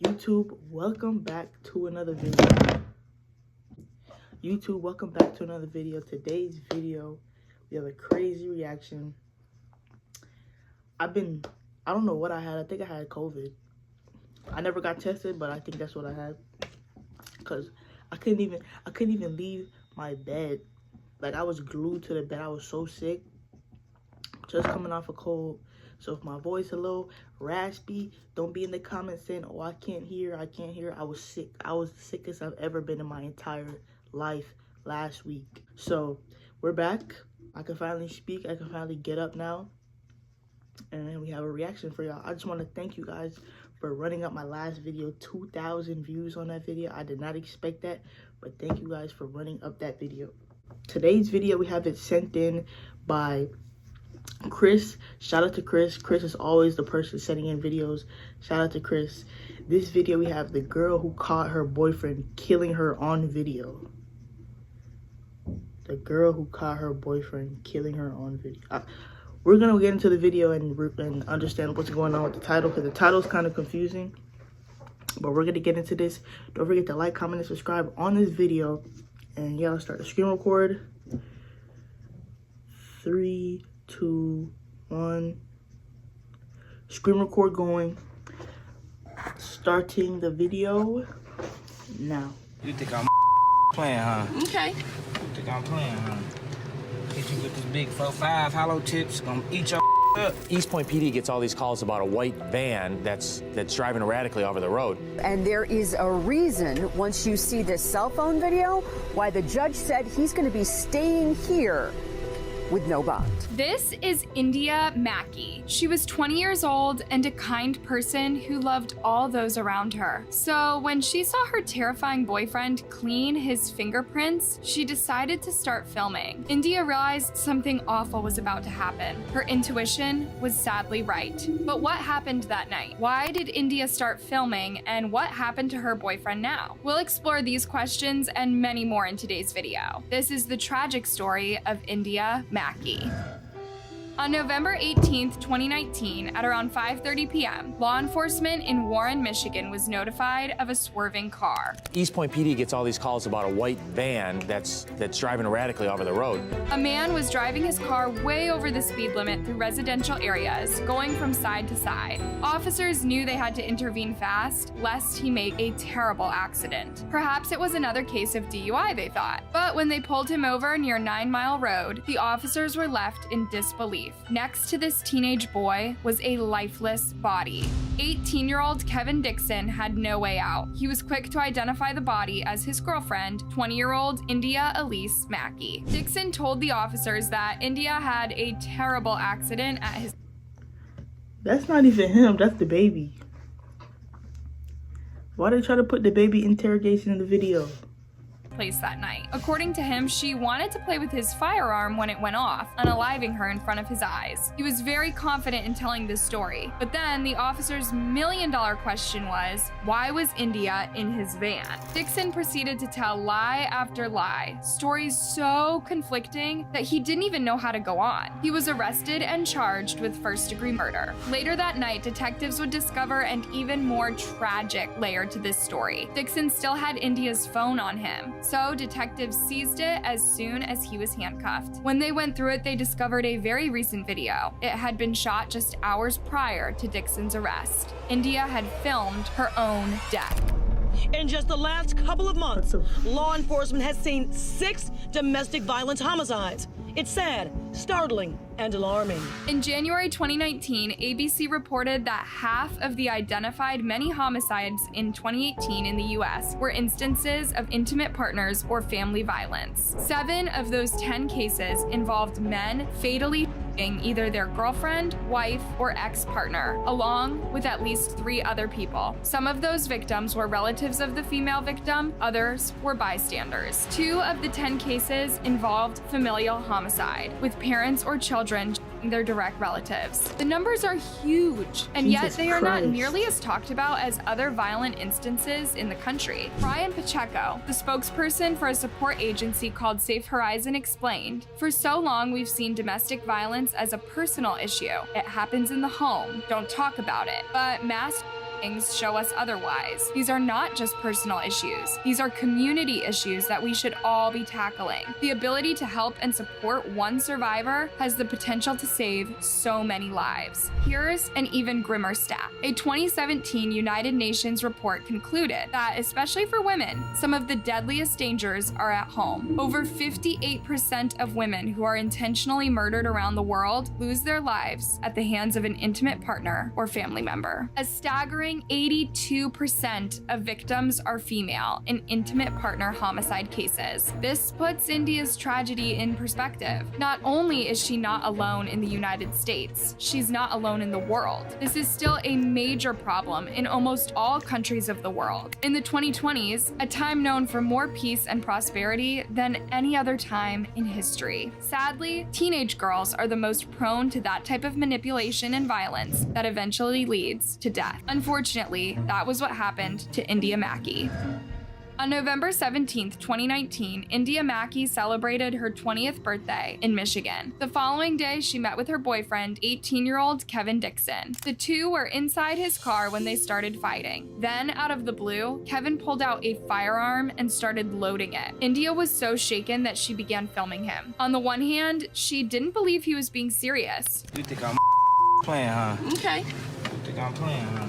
YouTube, welcome back to another video. Today's video, we have a crazy reaction. I don't know what I had. I think I had COVID. I never got tested, but I think that's what I had. Cause I couldn't even leave my bed. Like, I was glued to the bed. I was so sick. Just coming off a cold. So if my voice is a little raspy, don't be in the comments saying, oh, I can't hear. I was sick. I was the sickest I've ever been in my entire life last week. So we're back. I can finally speak. I can finally get up now. And we have a reaction for y'all. I just want to thank you guys for running up my last video. 2,000 views on that video. I did not expect that, but thank you guys for running up that video. Today's video, we have it sent in by Chris. Shout out to Chris. Chris is always the person sending in videos. Shout out to Chris. This video, we have the girl who caught her boyfriend killing her on video. The girl who caught her boyfriend killing her on video. We're gonna get into the video and understand what's going on with the title, because the title is kind of confusing. But we're gonna get into this. Don't forget to like, comment, and subscribe on this video. And yeah, let's start the screen record. 3, 2, 1. Screen record going. Starting the video now. You think I'm playing, huh? Okay. You think I'm playing, huh? Hit you with this big 4-5 hollow tips, gonna eat your up. East Point PD gets all these calls about a white van that's driving erratically over the road. And there is a reason, once you see this cell phone video, why the judge said he's going to be staying here with no bond. This is India Mackey. She was 20 years old and a kind person who loved all those around her. So when she saw her terrifying boyfriend clean his fingerprints, she decided to start filming. India realized something awful was about to happen. Her intuition was sadly right. But what happened that night? Why did India start filming, and what happened to her boyfriend now? We'll explore these questions and many more in today's video. This is the tragic story of India Mackey. On November 18th, 2019, at around 5:30 p.m., law enforcement in Warren, Michigan was notified of a swerving car. East Point PD gets all these calls about a white van that's driving erratically over the road. A man was driving his car way over the speed limit through residential areas, going from side to side. Officers knew they had to intervene fast, lest he make a terrible accident. Perhaps it was another case of DUI, they thought. But when they pulled him over near 9 Mile Road, the officers were left in disbelief. Next to this teenage boy was a lifeless body. 18-year-old Kevin Dixon had no way out. He was quick to identify the body as his girlfriend, 20-year-old India Elise Mackey. Dixon told the officers that India had a terrible accident at his... That's not even him, that's the baby. Why they try to put the baby interrogation in the video? place that night. According to him, she wanted to play with his firearm when it went off, unaliving her in front of his eyes. He was very confident in telling this story, but then the officer's million-dollar question was, why was India in his van? Dixon proceeded to tell lie after lie, stories so conflicting that he didn't even know how to go on. He was arrested and charged with first-degree murder. Later that night, detectives would discover an even more tragic layer to this story. Dixon still had India's phone on him, so detectives seized it as soon as he was handcuffed. When they went through it, they discovered a very recent video. It had been shot just hours prior to Dixon's arrest. India had filmed her own death. In just the last couple of months, law enforcement has seen 6 domestic violence homicides. It's sad, startling, and alarming. In January 2019, ABC reported that half of the identified many homicides in 2018 in the US were instances of intimate partners or family violence. 7 of those 10 cases involved men fatally shooting either their girlfriend, wife, or ex-partner, along with at least 3 other people. Some of those victims were relatives of the female victim, others were bystanders. 2 of the 10 cases involved familial homicide, with parents or children shooting their direct relatives. The numbers are huge, and yet they are not nearly as talked about as other violent instances in the country. Brian Pacheco, the spokesperson for a support agency called Safe Horizon, explained, "For so long we've seen domestic violence as a personal issue. It happens in the home. Don't talk about it. But mass findings show us otherwise. These are not just personal issues. These are community issues that we should all be tackling. The ability to help and support one survivor has the potential to save so many lives. Here's an even grimmer stat. A 2017 United Nations report concluded that, especially for women, some of the deadliest dangers are at home. Over 58% of women who are intentionally murdered around the world lose their lives at the hands of an intimate partner or family member. A staggering 82% of victims are female in intimate partner homicide cases. This puts India's tragedy in perspective. Not only is she not alone in the United States, she's not alone in the world. This is still a major problem in almost all countries of the world. In the 2020s, a time known for more peace and prosperity than any other time in history. Sadly, teenage girls are the most prone to that type of manipulation and violence that eventually leads to death. Unfortunately, that was what happened to India Mackey. On November 17, 2019, India Mackey celebrated her 20th birthday in Michigan. The following day, she met with her boyfriend, 18-year-old Kevin Dixon. The two were inside his car when they started fighting. Then, out of the blue, Kevin pulled out a firearm and started loading it. India was so shaken that she began filming him. On the one hand, she didn't believe he was being serious. You think I'm playing, huh? Okay. You think I'm playing, huh?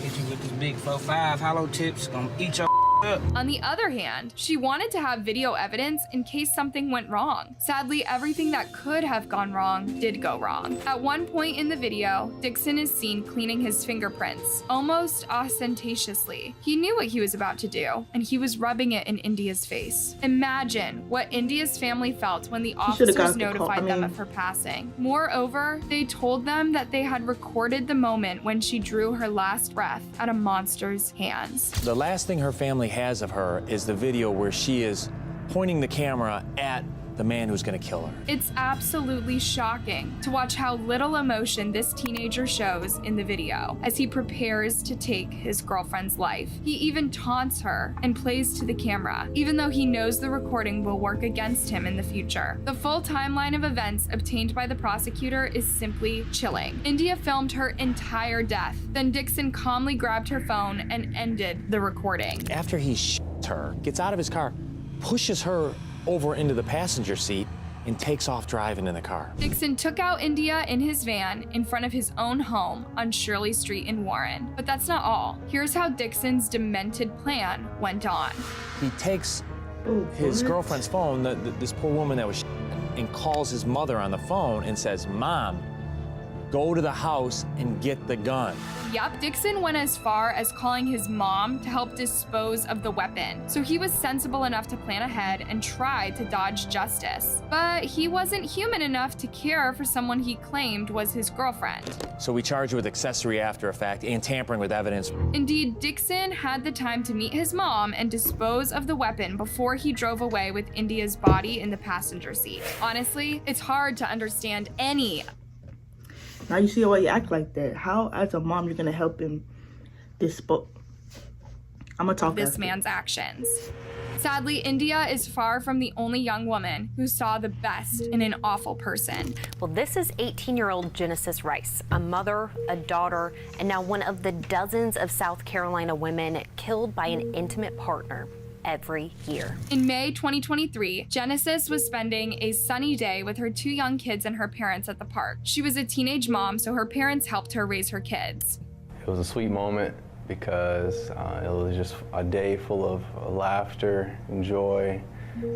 Hit you with this big 4-5 hollow tips, gonna eat your up. On the other hand, she wanted to have video evidence in case something went wrong. Sadly, everything that could have gone wrong did go wrong. At one point in the video, Dixon is seen cleaning his fingerprints, almost ostentatiously. He knew what he was about to do, and he was rubbing it in India's face. Imagine what India's family felt when the officers notified them of her passing. Moreover, they told them that they had recorded the moment when she drew her last breath at a monster's hands. The last thing her family has of her is the video where she is pointing the camera at the man who's going to kill her. It's absolutely shocking to watch how little emotion this teenager shows in the video as he prepares to take his girlfriend's life. He even taunts her and plays to the camera, even though he knows the recording will work against him in the future. The full timeline of events obtained by the prosecutor is simply chilling. India filmed her entire death. Then Dixon calmly grabbed her phone and ended the recording. After he shoots her, gets out of his car, pushes her over into the passenger seat, and takes off driving in the car. Dixon took out India in his van in front of his own home on Shirley Street in Warren. But that's not all. Here's how Dixon's demented plan went on. He takes his girlfriend's phone, this poor woman that was and calls his mother on the phone and says, "Mom, go to the house and get the gun." Yep, Dixon went as far as calling his mom to help dispose of the weapon. So he was sensible enough to plan ahead and try to dodge justice. But he wasn't human enough to care for someone he claimed was his girlfriend. So we charge her with accessory after effect and tampering with evidence. Indeed, Dixon had the time to meet his mom and dispose of the weapon before he drove away with India's body in the passenger seat. Honestly, it's hard to understand any. Now you see why you act like that. How, as a mom, you're gonna help him dispose? I'm gonna talk this man's actions. Sadly, India is far from the only young woman who saw the best in an awful person. Well, this is 18-year-old Genesis Rice, a mother, a daughter, and now one of the dozens of South Carolina women killed by an intimate partner every year. In May 2023, Genesis was spending a sunny day with her 2 young kids and her parents at the park. She was a teenage mom, so her parents helped her raise her kids. It was a sweet moment because it was just a day full of laughter and joy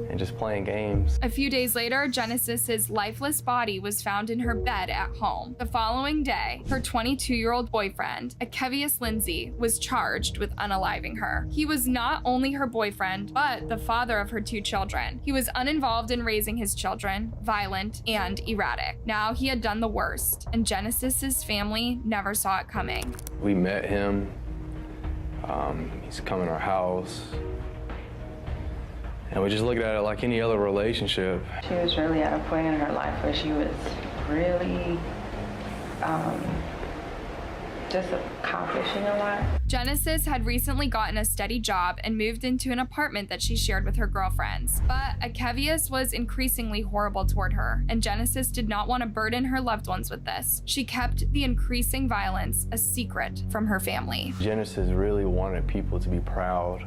and just playing games. A few days later, Genesis's lifeless body was found in her bed at home. The following day, her 22-year-old boyfriend, Akevius Lindsay, was charged with unaliving her. He was not only her boyfriend, but the father of her 2 children. He was uninvolved in raising his children, violent, and erratic. Now he had done the worst, and Genesis's family never saw it coming. We met him. He's come in our house. And we just looked at it like any other relationship. She was really at a point in her life where she was really just accomplishing a lot. Genesis had recently gotten a steady job and moved into an apartment that she shared with her girlfriends. But Akevius was increasingly horrible toward her, and Genesis did not want to burden her loved ones with this. She kept the increasing violence a secret from her family. Genesis really wanted people to be proud.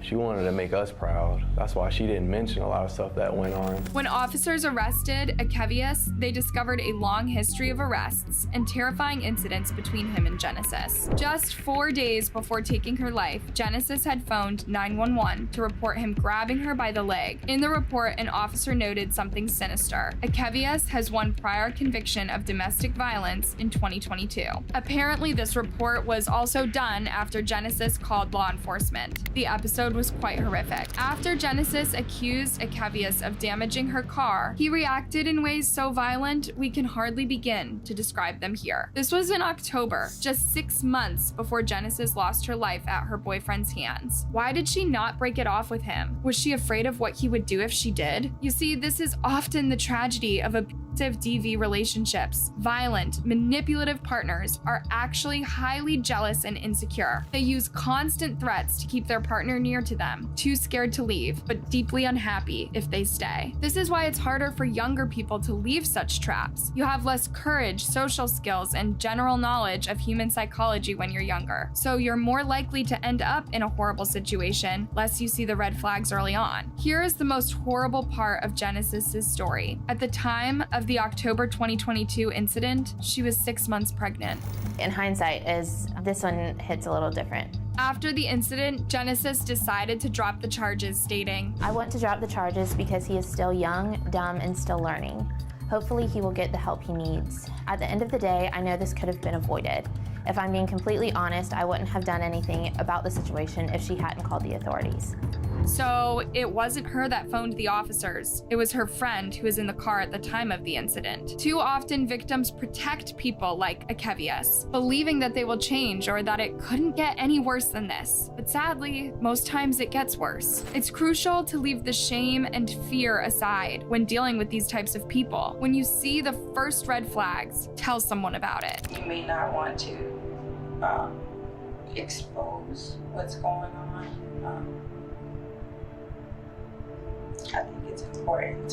She wanted to make us proud. That's why she didn't mention a lot of stuff that went on. When officers arrested Akevius, they discovered a long history of arrests and terrifying incidents between him and Genesis. Just 4 days before taking her life, Genesis had phoned 911 to report him grabbing her by the leg. In the report, an officer noted something sinister. Akevius has one prior conviction of domestic violence in 2022. Apparently, this report was also done after Genesis called law enforcement. The episode was quite horrific. After Genesis accused Akevius of damaging her car, he reacted in ways so violent we can hardly begin to describe them here. This was in October, just 6 months before Genesis lost her life at her boyfriend's hands. Why did she not break it off with him? Was she afraid of what he would do if she did? You see, this is often the tragedy of abusive DV relationships. Violent, manipulative partners are actually highly jealous and insecure. They use constant threats to keep their partner near to them, too scared to leave, but deeply unhappy if they stay. This is why it's harder for younger people to leave such traps. You have less courage, social skills, and general knowledge of human psychology when you're younger, so you're more likely to end up in a horrible situation, lest you see the red flags early on. Here is the most horrible part of Genesis's story. At the time of the October 2022 incident, she was 6 months pregnant. In hindsight, this one hits a little different. After the incident, Genesis decided to drop the charges, stating, I want to drop the charges because he is still young, dumb, and still learning. Hopefully he will get the help he needs. At the end of the day, I know this could have been avoided. If I'm being completely honest, I wouldn't have done anything about the situation if she hadn't called the authorities. So it wasn't her that phoned the officers. It was her friend who was in the car at the time of the incident. Too often, victims protect people like Akevius, believing that they will change or that it couldn't get any worse than this. But sadly, most times it gets worse. It's crucial to leave the shame and fear aside when dealing with these types of people. When you see the first red flags, tell someone about it. You may not want to expose what's going on. I think it's important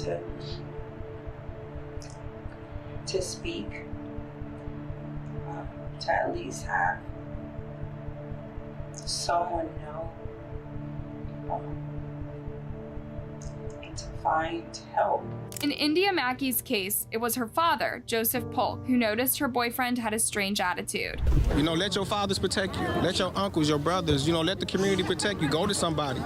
to speak, to at least have someone know, and to find help. In India Mackey's case, it was her father, Joseph Polk, who noticed her boyfriend had a strange attitude. You know, let your fathers protect you. Let your uncles, your brothers, let the community protect you. Go to somebody.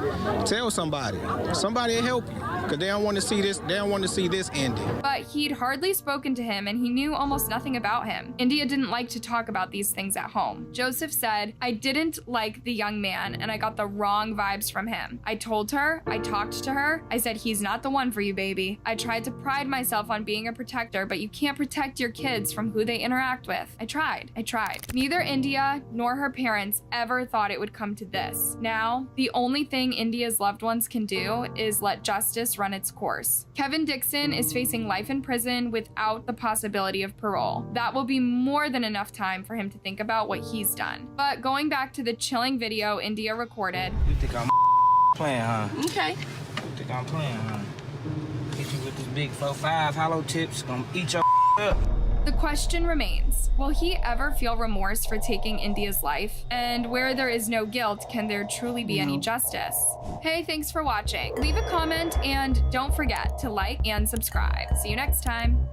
Tell somebody. Somebody will help you. Because they don't want to see this. They don't want to see this ending. But he'd hardly spoken to him and he knew almost nothing about him. India didn't like to talk about these things at home. Joseph said, I didn't like the young man and I got the wrong vibes from him. I told her, I talked to her, I said, he's not the one for you, baby. I tried to pride myself on being a protector, but you can't protect your kids from who they interact with. I tried. Neither India nor her parents ever thought it would come to this. Now, the only thing India's loved ones can do is let justice run its course. Kevin Dixon is facing life in prison without the possibility of parole. That will be more than enough time for him to think about what he's done. But going back to the chilling video India recorded. You think I'm playing, huh? Okay. You think I'm playing, huh? Hit you with this big 4-5 hollow tips, gonna eat your up. The question remains, will he ever feel remorse for taking India's life? And where there is no guilt, can there truly be any justice? Hey, thanks for watching. Leave a comment and don't forget to like and subscribe. See you next time.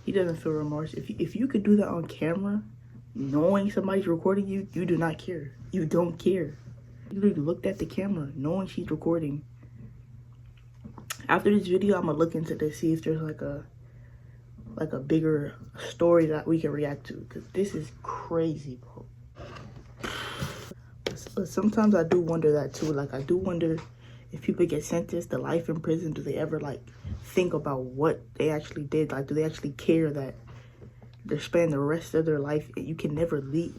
He doesn't feel remorse. If you could do that on camera, knowing somebody's recording you, you do not care. You don't care. You literally looked at the camera, knowing she's recording. After this video, I'm gonna look into this, see if there's like a bigger story that we can react to, because this is crazy, bro. But sometimes I do wonder that too. Like, I do wonder if people get sentenced to life in prison, do they ever like think about what they actually did? Like, do they actually care that they're spending the rest of their life and you can never leave?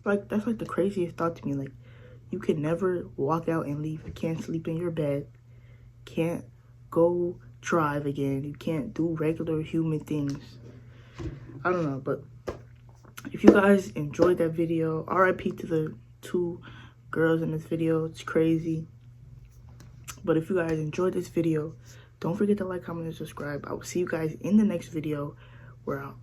Like that's like the craziest thought to me. Like, you can never walk out and leave. You can't sleep in your bed. can't go drive again. You can't do regular human things. I don't know, but if you guys enjoyed that video, RIP to the 2 girls in this video. It's crazy. But if you guys enjoyed this video, don't forget to like, comment, and subscribe. I will see you guys in the next video. We're out.